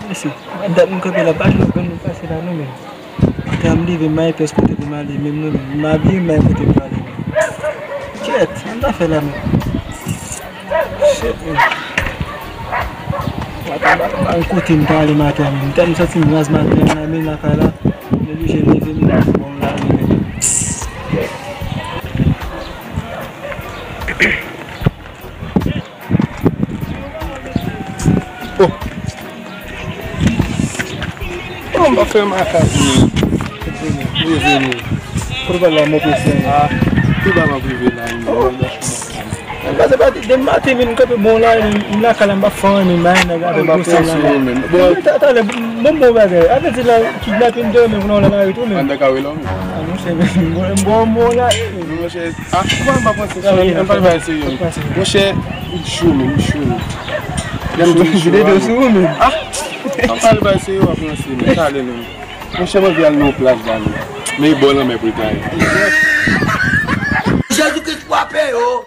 Merci. Madame ko la bâche nous nous passer là nous même. Tam livre mai parce que tu m'as dit même nous m'a bien mais que tu parles. Tiens, on a fait la même. An côté me parler matin. Tam ça c'est matin na mais na kala. Le lui j'ai levé bon là. Oh. On va faire ma case. Oui, oui. Probablement pour ça. Tu vas m'ouvrir là. Mas é de mate mesmo que bom lá na calamba fone mais na gata do celular. Bom, tá bom velho. A vezes lá que lá tem dois mesmo não lá eu mesmo. Anda cá o ilão. Não sei bom lá. Não sei. Ah, vamos para você. Não vai ser eu. Você chume. Dem do chume. Ah. Não vai ser eu a você. Tá ali não. Não chama de no plage lá. Meio bola me por aí. Jesus Cristo apeou.